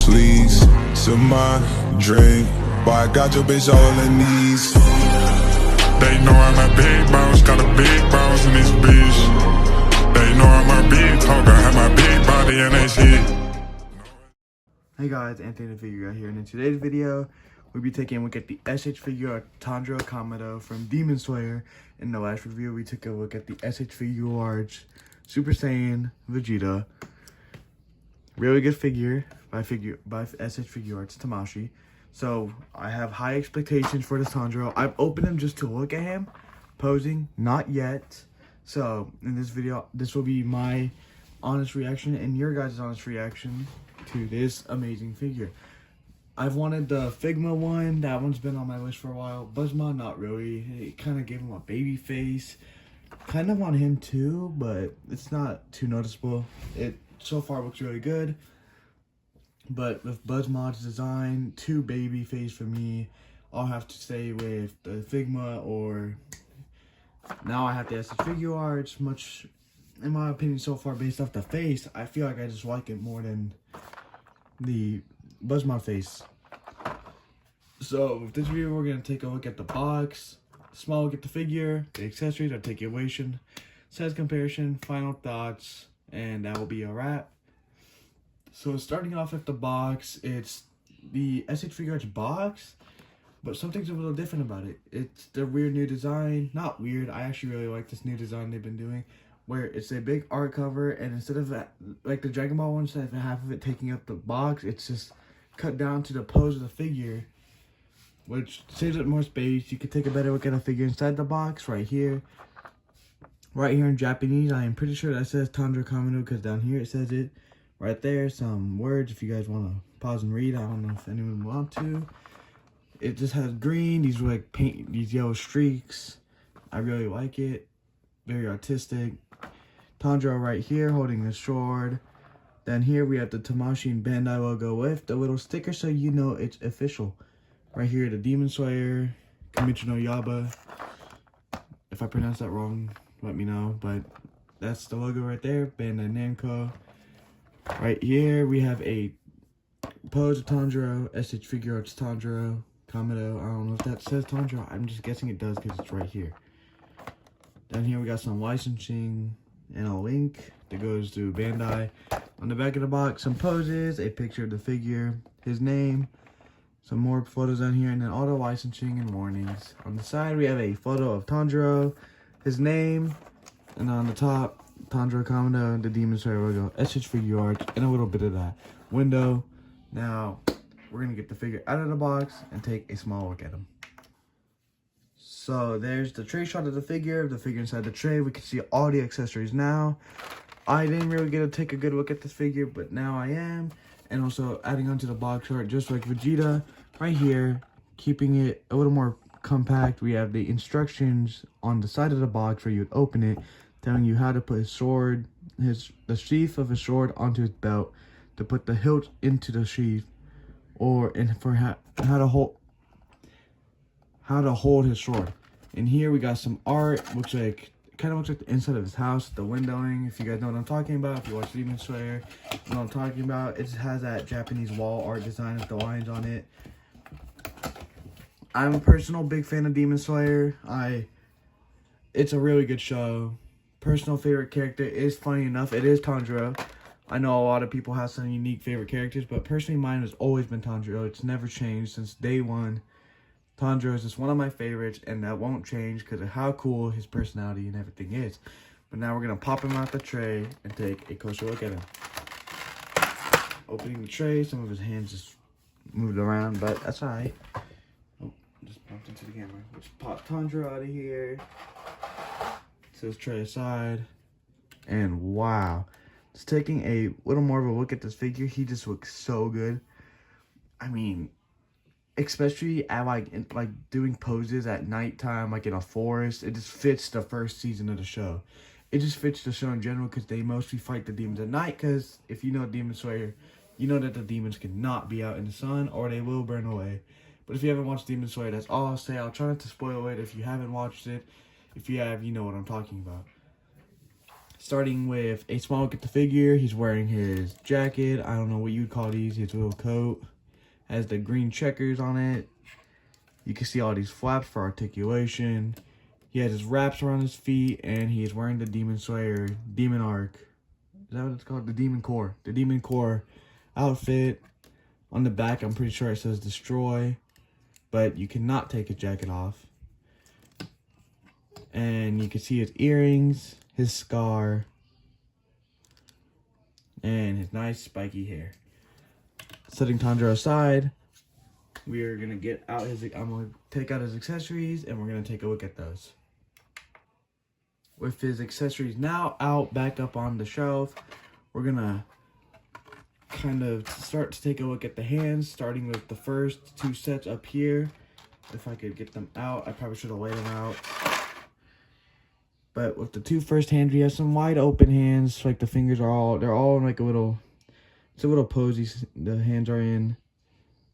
Please, to my drink, but I got your bitch all in knees. They know I'm a big boss, got a big boss in this bitch. They know I'm a big talker, have my big body and they shit. Hey guys, Anthony the Figuart here, and in today's video, we'll be taking a look at the ShFiguart Kamado Tanjiro from Demon Slayer. In the last review, we took a look at the ShFiguart Super Saiyan Vegeta. Really good figure by ShFiguart's Tamashi. So I have high expectations for this Tanjiro. I've opened him just to look at him posing, not yet. So in this video, this will be my honest reaction and your guys' honest reaction to this amazing figure. I've wanted the Figma one. That one's been on my list for a while. Buzzmon, not really. It kind of gave him a baby face. Kind of want him too, but it's not too noticeable. It so far looks really good. But with Buzzmod's design, too baby face for me. I'll have to stay with the Figma, or now I have the ShFiguart. Much, in my opinion, so far based off the face, I feel like I just like it more than the Buzzmod face. So with this video, we're gonna take a look at the box, small look at the figure, the accessories, articulation, size comparison, final thoughts, and that will be a wrap. So starting off with the box, it's the ShFiguart's box, but something's a little different about it. It's the weird new design. Not weird, I actually really like this new design they've been doing, where it's a big art cover, and instead of that, like the Dragon Ball one, instead of half of it taking up the box, it's just cut down to the pose of the figure, which saves up more space. You can take a better look at a figure inside the box right here. Right here in Japanese, I am pretty sure that says ShFiguart Kamado, because down here it says it. Right there, some words if you guys want to pause and read. I don't know if anyone want to. It just has green, these like paint, these yellow streaks. I really like it. Very artistic. Tanjiro right here holding the sword. Then here we have the Tamashi and Bandai logo with the little sticker so you know it's official. Right here, the Demon Slayer, Kimetsu no Yaiba. If I pronounce that wrong, let me know. But that's the logo right there, Bandai Namco. Right here, we have a pose of Tanjiro, ShFiguart's Tanjiro Kamado. I don't know if that says Tanjiro. I'm just guessing it does because it's right here. Down here, we got some licensing and a link that goes to Bandai. On the back of the box, some poses, a picture of the figure, his name, some more photos down here, and then all the licensing and warnings. On the side, we have a photo of Tanjiro, his name, and on the top, Tanjiro Kamado, the Demon Slayer logo, ShFiguart, and a little bit of that window. Now, we're going to get the figure out of the box and take a small look at him. So, there's the tray shot of the figure inside the tray. We can see all the accessories now. I didn't really get to take a good look at this figure, but now I am. And also, adding onto the box art, just like Vegeta, right here, keeping it a little more compact. We have the instructions on the side of the box where you would open it, telling you how to put his sword, the sheath of his sword onto his belt, to put the hilt into the sheath, and for how to hold his sword. And here we got some art. Kind of looks like the inside of his house, the windowing. If you guys know what I'm talking about, if you watch Demon Slayer, you know what I'm talking about. It just has that Japanese wall art design with the lines on it. I'm a personal big fan of Demon Slayer. It's a really good show. Personal favorite character is, funny enough, it is Tanjiro. I know a lot of people have some unique favorite characters, but personally mine has always been Tanjiro. It's never changed since day one. Tanjiro is just one of my favorites, and that won't change because of how cool his personality and everything is. But now we're going to pop him out the tray and take a closer look at him. Opening the tray, some of his hands just moved around, but that's alright. Oh, just bumped into the camera. Let's pop Tanjiro out of here. Set his tray aside. And wow. Just taking a little more of a look at this figure, he just looks so good. I mean, especially at like doing poses at nighttime, like in a forest. It just fits the first season of the show. It just fits the show in general because they mostly fight the demons at night. Because if you know Demon Slayer, you know that the demons cannot be out in the sun or they will burn away. But if you haven't watched Demon Slayer, that's all I'll say. I'll try not to spoil it if you haven't watched it. If you have, you know what I'm talking about. Starting with a small look at the figure, he's wearing his jacket. I don't know what you'd call these. His little coat has the green checkers on it. You can see all these flaps for articulation. He has his wraps around his feet, and he's wearing the Demon Slayer Demon Arc. Is that what it's called? The Demon Core. The Demon Core outfit. On the back, I'm pretty sure it says Destroy, but you cannot take his jacket off. And you can see his earrings, his scar, and his nice spiky hair. Setting Tanjiro aside, we are gonna get out his. I'm gonna take out his accessories, and we're gonna take a look at those. With his accessories now out, back up on the shelf, we're gonna kind of start to take a look at the hands, starting with the first two sets up here. If I could get them out, I probably should have laid them out. But with the two first hands, we have some wide open hands. Like the fingers are they're all in like a little, it's a little posy. The hands are in.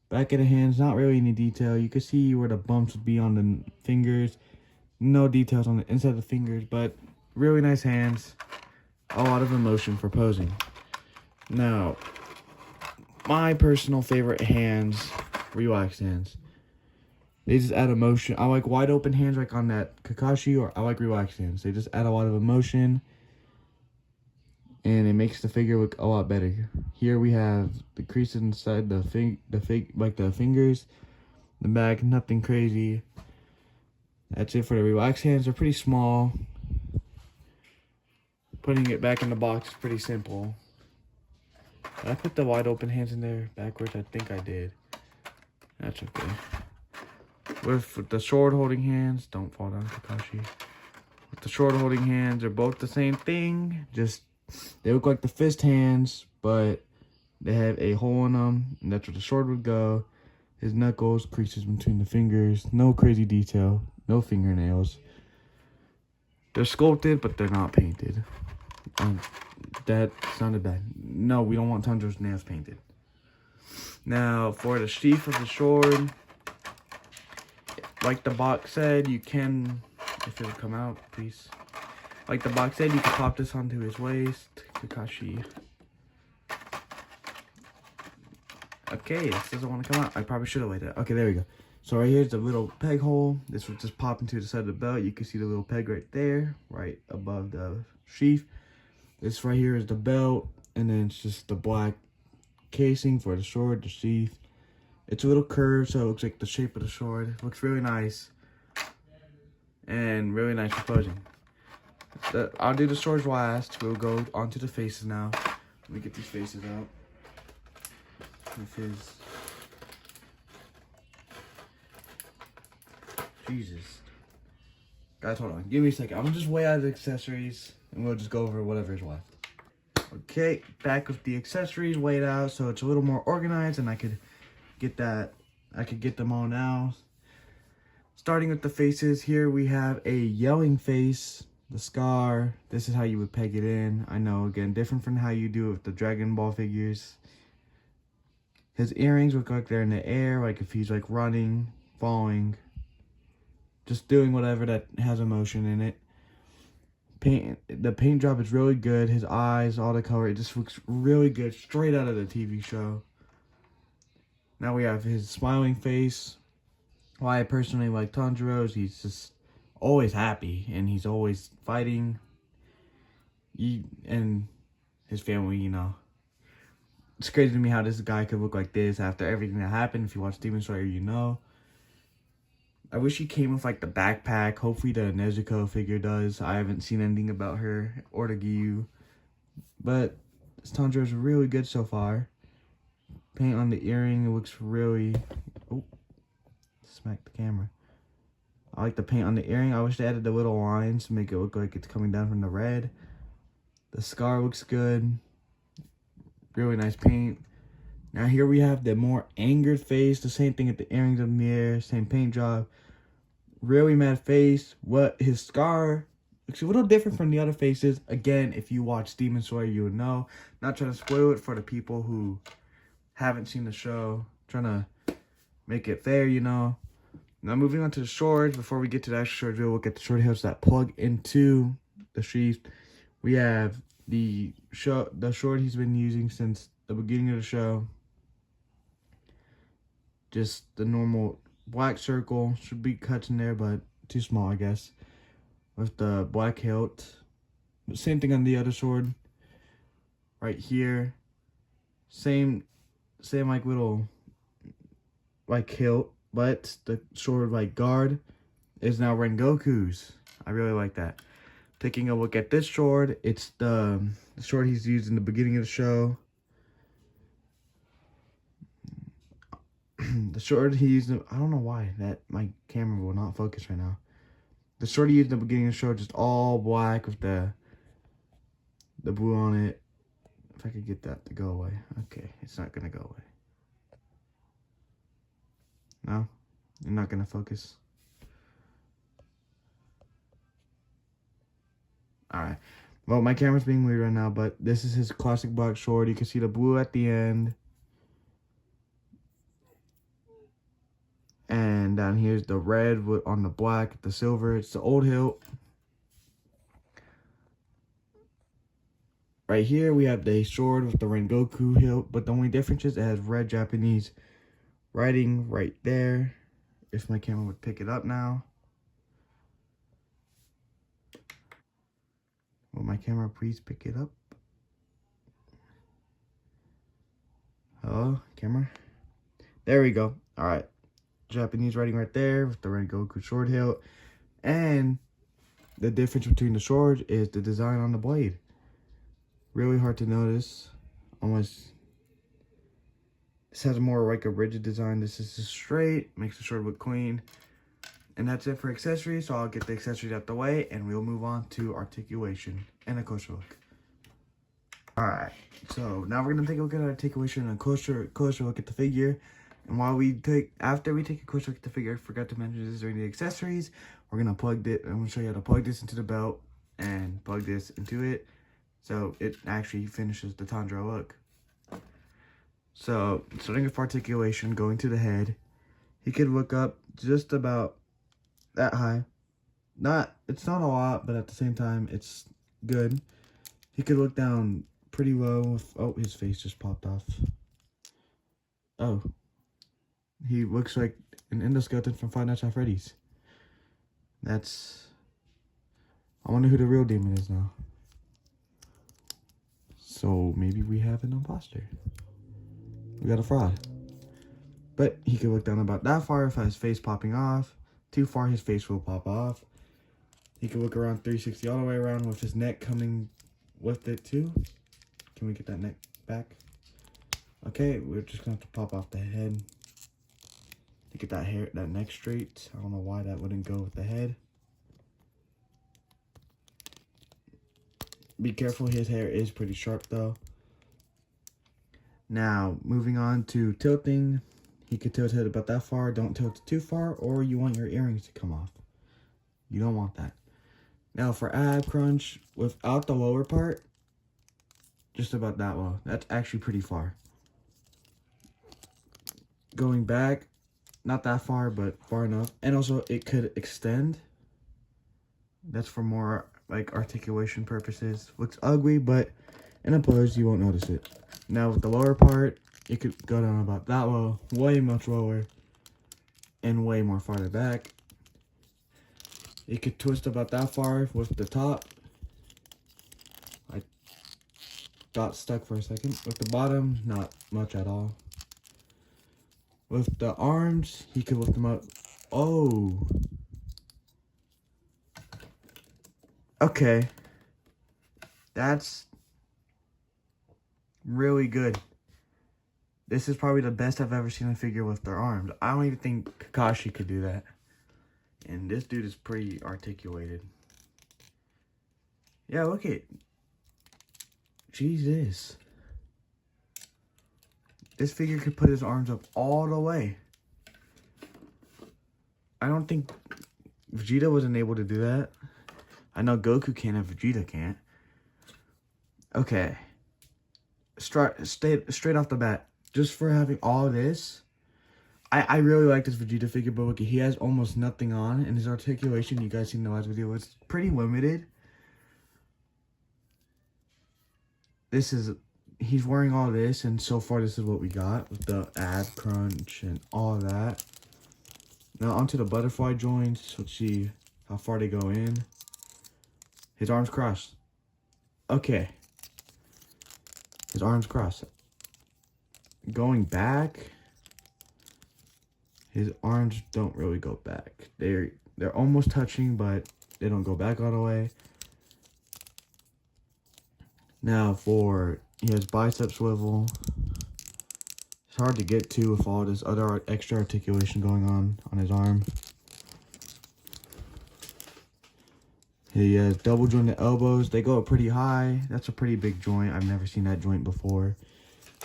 Back of the hands, not really any detail. You can see where the bumps would be on the fingers. No details on the inside of the fingers, but really nice hands. A lot of emotion for posing. Now, my personal favorite hands, relaxed hands. They just add emotion. I like wide open hands like on that Kakashi, or I like relaxed hands. They just add a lot of emotion, and it makes the figure look a lot better. Here we have the creases inside the fingers, the back, nothing crazy. That's it for the relaxed hands. They're pretty small. Putting it back in the box is pretty simple. Did I put the wide open hands in there backwards? I think I did. That's okay. With the sword holding hands, don't fall down, Kakashi. With the sword holding hands, they're both the same thing. Just, they look like the fist hands, but they have a hole in them, and that's where the sword would go. His knuckles, creases between the fingers, no crazy detail, no fingernails. They're sculpted, but they're not painted. That sounded bad. No, we don't want Tanjiro's nails painted. Now, for the sheath of the sword, like the box said, you can, if it would come out, please. Like the box said, you can pop this onto his waist. Kakashi. Okay, this doesn't want to come out. I probably should have waited. Okay, there we go. So right here's the little peg hole. This would just pop into the side of the belt. You can see the little peg right there, right above the sheath. This right here is the belt, and then it's just the black casing for the sword, the sheath. It's a little curved, so it looks like the shape of the sword. It looks really nice. And really nice for posing. I'll do the swords last. We'll go onto the faces now. Let me get these faces out. With his... Jesus. Guys, hold on. Give me a second. I'm going to just weigh out the accessories, and we'll just go over whatever is left. Okay, back with the accessories weighed out, so it's a little more organized, and I could get them all now. Starting with the faces, here we have a yelling face, the scar. This is how you would peg it in. I know, again, different from how you do it with the Dragon Ball figures. His earrings look like they're in the air, like if he's like running, falling, just doing whatever that has emotion in it. The paint job is really good. His eyes, all the color, it just looks really good, straight out of the TV show. Now we have his smiling face. Why I personally like Tanjiro is he's just always happy, and he's always fighting. And his family, you know. It's crazy to me how this guy could look like this after everything that happened. If you watch Demon Slayer, you know. I wish he came with like the backpack. Hopefully the Nezuko figure does. I haven't seen anything about her or the Giyu. But this Tanjiro is really good so far. Paint on the earring, it looks really... Oh, smack the camera. I like the paint on the earring. I wish they added the little lines to make it look like it's coming down from the red. The scar looks good. Really nice paint. Now here we have the more angered face. The same thing with the earrings up in the air. Same paint job. Really mad face. His scar looks a little different from the other faces. Again, if you watch Demon Slayer, you would know. Not trying to spoil it for the people who haven't seen the show. Trying to make it fair, you know. Now moving on to the swords. Before we get to the actual sword, we'll look at the sword hilts that plug into the sheath. We have the short he's been using since the beginning of the show. Just the normal black circle. Should be cut in there, but too small, I guess. With the black hilt. Same thing on the other sword. Right here. Same like little like hilt, but the sword like guard is now Rengoku's. I really like that. Taking a look at this sword, it's the sword he's used in the beginning of the show. The sword he used, I don't know why that my camera will not focus right now. The sword he used in the beginning of the show, just all black with the blue on it. If I could get that to go away. Okay, it's not gonna go away. No, you're not gonna focus. Alright. Well, my camera's being weird right now, but this is his classic black sword. You can see the blue at the end. And down here's the red on the black, the silver. It's the old hilt. Right here, we have the sword with the Rengoku hilt. But the only difference is it has red Japanese writing right there. If my camera would pick it up now. Will my camera please pick it up? Hello, camera? There we go. Alright. Japanese writing right there with the Rengoku sword hilt. And the difference between the swords is the design on the blade. Really hard to notice. Almost. This has more like a rigid design. This is just straight. Makes the sword look clean. And that's it for accessories. So I'll get the accessories out the way and we'll move on to articulation and a closer look. Alright. So now we're gonna take a look at articulation and a closer look at the figure. And after we take a closer look at the figure, I forgot to mention this during the accessories. We're gonna I'm gonna show you how to plug this into the belt and plug this into it, so it actually finishes the Tanjiro look. So starting with articulation, going to the head, he could look up just about that high. It's not a lot, but at the same time, it's good. He could look down pretty low. Oh, his face just popped off. Oh. He looks like an endoskeleton from Five Nights at Freddy's. I wonder who the real demon is now. So maybe we have an imposter. We got a fraud. But he could look down about that far if his face popping off. Too far, his face will pop off. He could look around 360 all the way around with his neck coming with it too. Can we get that neck back? Okay, we're just gonna have to pop off the head. To get that neck straight. I don't know why that wouldn't go with the head. Be careful, his hair is pretty sharp though. Now, moving on to tilting. He could tilt it about that far. Don't tilt it too far, or you want your earrings to come off. You don't want that. Now for ab crunch, without the lower part, just about that low. That's actually pretty far. Going back, not that far, but far enough. And also, it could extend. That's for more, like, articulation purposes. Looks ugly, but in a pose, you won't notice it. Now, with the lower part, it could go down about that low. Way much lower. And way more farther back. It could twist about that far with the top. I got stuck for a second. With the bottom, not much at all. With the arms, he could lift them up. Oh. Okay. That's really good. This is probably the best I've ever seen a figure with their arms. I don't even think Kakashi could do that. And this dude is pretty articulated. Yeah, look at. Jesus. This figure could put his arms up all the way. I don't think Vegeta wasn't able to do that. I know Goku can and Vegeta can't. Okay. Straight off the bat, just for having all this, I really like this Vegeta figure, but look, he has almost nothing on, and his articulation, you guys seen in the last video, was pretty limited. this is, he's wearing all this, and so far this is what we got with the ab crunch and all that. Now onto the butterfly joints. Let's see how far they go in. His arms crossed. Okay. His arms crossed. Going back, his arms don't really go back. They're almost touching, but they don't go back all the way. Now he has bicep swivel. It's hard to get to with all this other extra articulation going on his arm. He has double jointed elbows. They go up pretty high. That's a pretty big joint. I've never seen that joint before.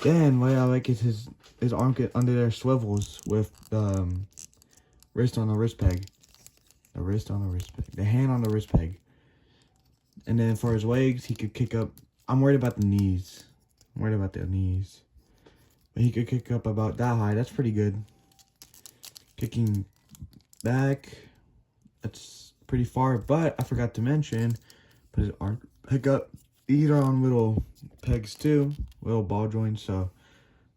Then what I like is his arm get under there swivels with the wrist on the wrist peg. The wrist on the wrist peg. The hand on the wrist peg. And then for his legs, he could kick up. I'm worried about the knees. I'm worried about the knees. But he could kick up about that high. That's pretty good. Kicking back. That's pretty far. But I forgot to mention, put his arm pick up. These are on little pegs too. Little ball joints. So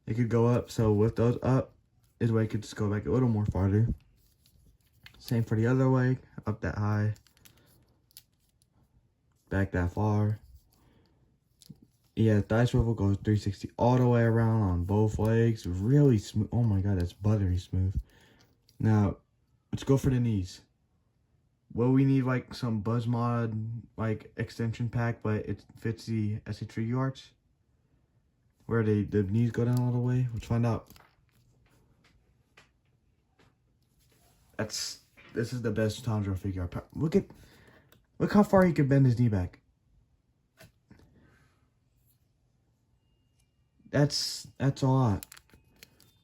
they could go up. So with those up, his leg could just go back a little more farther. Same for the other leg. Up that high. Back that far. Yeah, thigh swivel goes 360 all the way around on both legs. Really smooth. Oh my god, that's buttery smooth. Now, let's go for the knees. Well, we need like some BuzzMod like extension pack, but it fits the ShFiguarts. Where the knees go down all the way. Let's find out. This is the best Tanjiro figure. Look how far he could bend his knee back. That's a lot.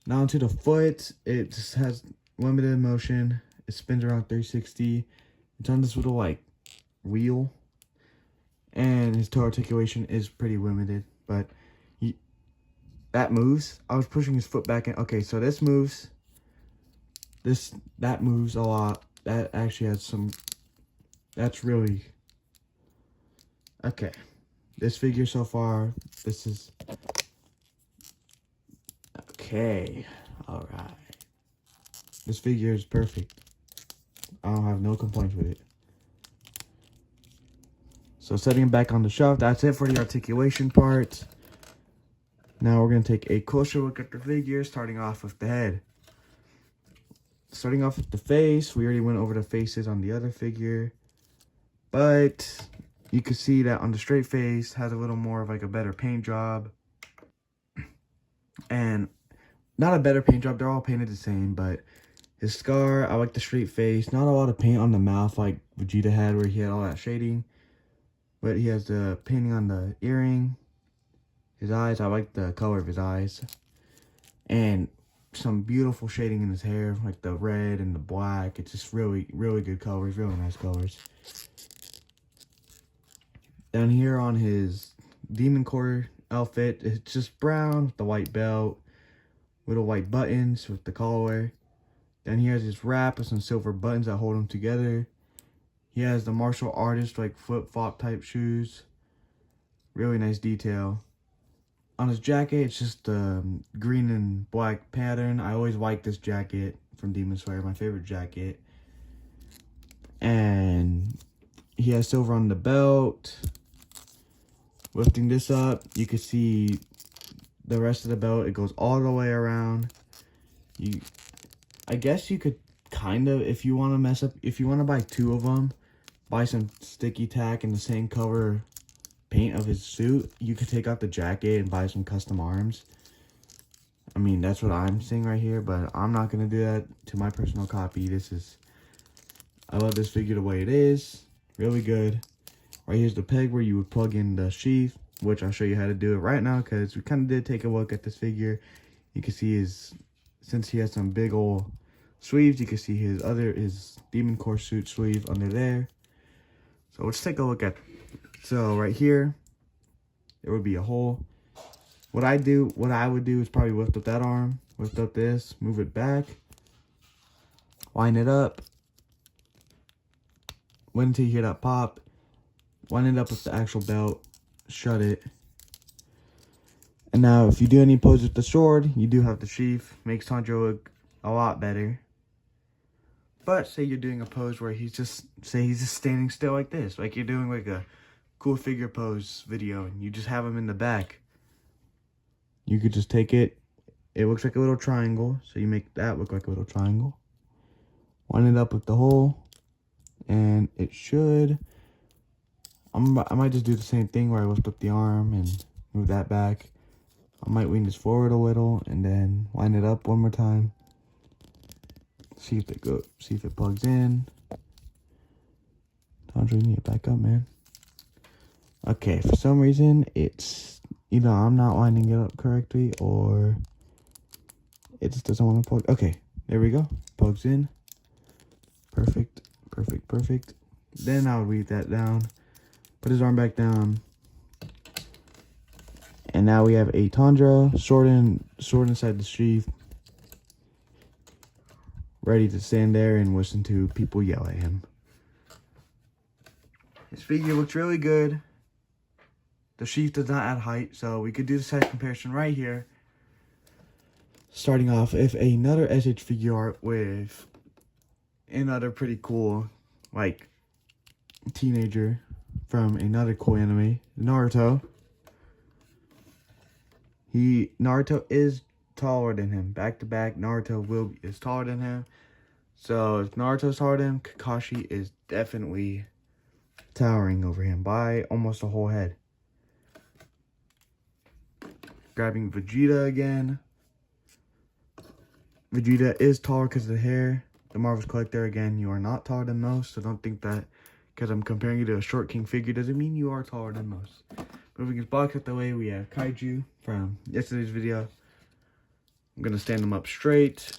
Now onto the foot. It just has limited motion. It spins around 360. It's on this little like wheel. And his toe articulation is pretty limited. But that moves. I was pushing his foot back in. Okay, so this moves. That moves a lot. That actually has some. That's really. Okay. This figure so far. This is. Okay, all right. This figure is perfect. I don't have no complaints with it. So setting him back on the shelf, that's it for the articulation part. Now we're going to take a closer look at the figure, starting off with the head. Starting off with the face, we already went over the faces on the other figure. But you can see that on the straight face, has a little more of like a better paint job. And not a better paint job, they're all painted the same, but his scar, I like the straight face. Not a lot of paint on the mouth like Vegeta had where he had all that shading. But he has the painting on the earring. His eyes, I like the color of his eyes. And some beautiful shading in his hair, like the red and the black. It's just really, really good colors, really nice colors. Down here on his Demon Core outfit, it's just brown with the white belt. Little white buttons with the collar. Then he has his wrap with some silver buttons that hold him together. He has the martial artist like flip-flop type shoes. Really nice detail. On his jacket, it's just green and black pattern. I always like this jacket from Demon Slayer, my favorite jacket. And he has silver on the belt. Lifting this up, you can see the rest of the belt. It goes all the way around. I guess you could kind of, if you want to mess up, if you want to buy two of them, buy some sticky tack in the same color paint of his suit, you could take out the jacket and buy some custom arms. I mean, that's what I'm seeing right here, but I'm not going to do that to my personal copy. I love this figure the way it is. Really good. Right here's the peg where you would plug in the sheath, which I'll show you how to do it right now because we kind of did take a look at this figure. You can see since he has some big old sleeves, you can see his Demon Core suit sleeve under there. So let's take a look at, so right here, there would be a hole. What I would do is probably lift up that arm, lift up this, move it back, line it up, wait until you hear that pop, line it up with the actual belt, shut it, And now if you do any pose with the sword, you do have the sheath. Makes Tanjiro look a lot better. But say you're doing a pose where he's just standing still like this. Like you're doing like a cool figure pose video and you just have him in the back. You could just take it. It looks like a little triangle. So you make that look like a little triangle. Line it up with the hole. And it should... I might just do the same thing where I lift up the arm and move that back. I might lean this forward a little and then line it up one more time. See if it plugs in. Tanjiro, you need to back up, man. Okay, for some reason it's either I'm not lining it up correctly or it just doesn't want to plug. Okay, there we go. Plugs in. Perfect, perfect, perfect. Then I would weave that down. Put his arm back down. And now we have a Tanjiro, sword inside the sheath. Ready to stand there and listen to people yell at him. His figure looks really good. The sheath does not add height, so we could do the size comparison right here. Starting off with another ShFiguart with another pretty cool, like, teenager from another cool anime, Naruto. Naruto is taller than him. Back to back, Naruto is taller than him. So if Naruto's taller than him, Kakashi is definitely towering over him by almost a whole head. Grabbing Vegeta again. Vegeta is taller because of the hair. The Marvel's Collector, again, you are not taller than most, so don't think that because I'm comparing you to a short king figure doesn't mean you are taller than most. Moving his box out the way, we have Kaiju from yesterday's video. I'm going to stand him up straight.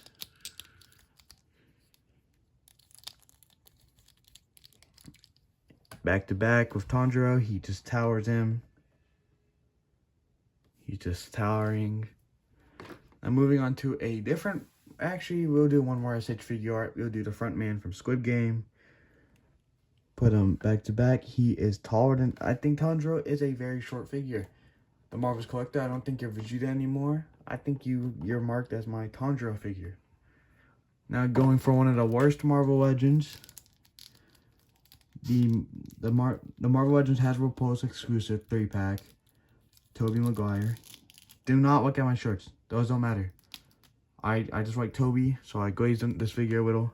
Back to back with Tanjiro, he just towers him. He's just towering. I'm moving on to a different... Actually, we'll do one more ShFiguart. We'll do the front man from Squid Game. Put him back to back. He is taller than... I think Tanjiro is a very short figure. The Marvel's Collector, I don't think you're Vegeta anymore. I think you're marked as my Tanjiro figure. Now going for one of the worst Marvel Legends. The Marvel Legends Hasbro Pulse exclusive 3-pack. Tobey Maguire. Do not look at my shirts. Those don't matter. I just like Toby, so I glazed this figure a little.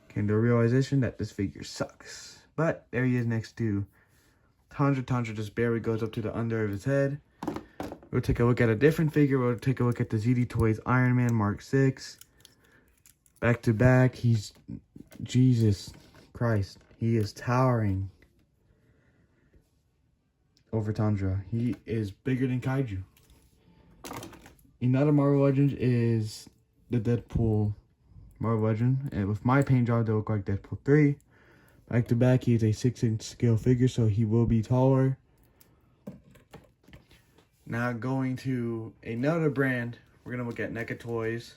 Came to a realization that this figure sucks. But there he is next to Tanjiro. Tanjiro just barely goes up to the under of his head. We'll take a look at a different figure. We'll take a look at the ZD Toys Iron Man Mark 6. Back to back. He's... Jesus Christ. He is towering over Tanjiro. He is bigger than Kaiju. Another Marvel Legends is the Deadpool Marvel Legend. And with my paint job, they look like Deadpool 3. Back to back, he is a 6-inch scale figure, so he will be taller. Now going to another brand, we're going to look at NECA Toys.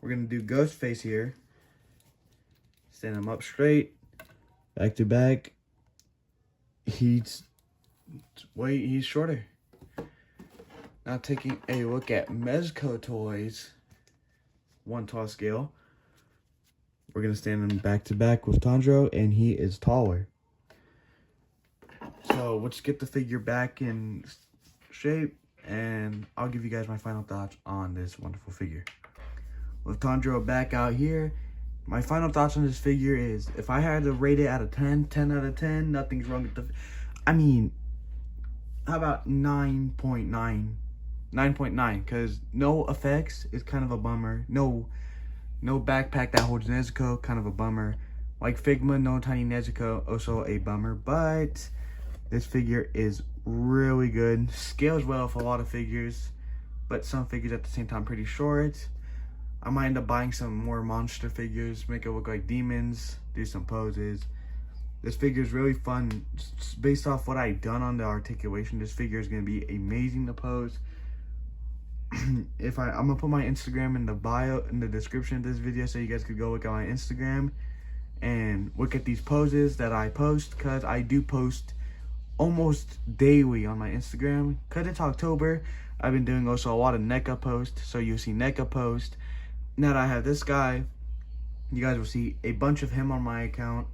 We're going to do Ghostface here. Stand him up straight. Back to back. He's shorter. Now taking a look at Mezco Toys. 1 tall scale. We're going to stand him back to back with Tanjiro, and he is taller. So let's get the figure back in shape, and I'll give you guys my final thoughts on this wonderful figure. With Tanjiro back out here, my final thoughts on this figure is, if I had to rate it out of 10, 10 out of 10, nothing's wrong with the... I mean, how about 9.9? 9.9, because no effects is kind of a bummer. No backpack that holds Nezuko, kind of a bummer. Like Figma, no tiny Nezuko, also a bummer. But this figure is really good. Scales well with a lot of figures, but some figures at the same time pretty short. I might end up buying some more monster figures, make it look like demons, do some poses. This figure is really fun. Based off what I've done on the articulation, this figure is going to be amazing to pose. I'm gonna put my Instagram in the bio, in the description of this video, so you guys could go look at my Instagram and look at these poses that I post, because I do post almost daily on my Instagram. Because it's October, I've been doing also a lot of NECA posts. So you'll see NECA post. Now that I have this guy, you guys will see a bunch of him on my account.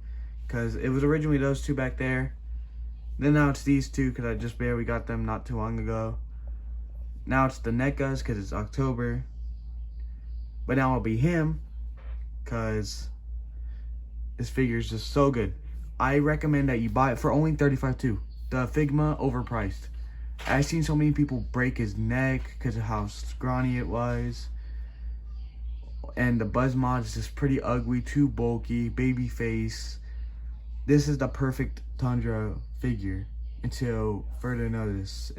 Because it was originally those two back there. Then now it's these two because I just barely got them not too long ago. Now it's the NECAs because it's October. But now it'll be him because this figure is just so good. I recommend that you buy it for only $35 The Figma, overpriced. I've seen so many people break his neck because of how scrawny it was. And the Buzz mod is just pretty ugly, too bulky, baby face. This is the perfect Tanjiro figure until further notice.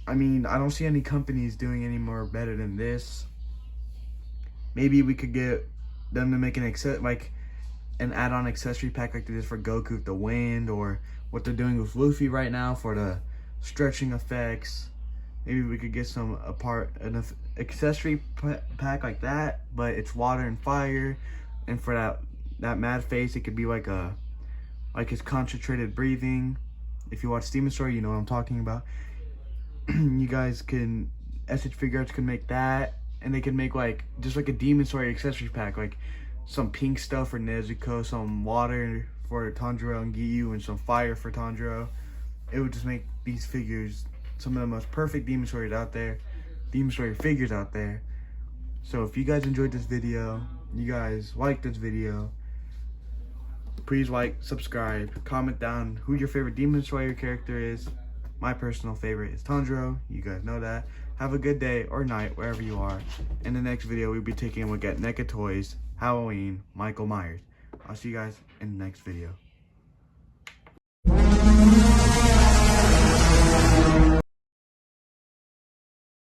I don't see any companies doing any more better than this. Maybe we could get them to make an add-on accessory pack like they did for Goku with the wind, or what they're doing with Luffy right now for the stretching effects. Maybe we could get an accessory pack like that, but it's water and fire, and for that mad face, it could be like his concentrated breathing. If you watch Demon Slayer, you know what I'm talking about. You guys can, ShFiguarts can make that, and they can make just like a Demon Slayer accessory pack, like some pink stuff for Nezuko, some water for Tanjiro and Giyu, and some fire for Tanjiro. It would just make these figures some of the most perfect Demon Slayers out there, Demon Slayer figures out there. So if you guys enjoyed this video, you guys like this video, please like, subscribe, comment down who your favorite Demon Slayer character is. My personal favorite is Tanjiro. You guys know that. Have a good day or night wherever you are. In the next video, we'll be taking a look at NECA Toys Halloween Michael Myers. I'll see you guys in the next video.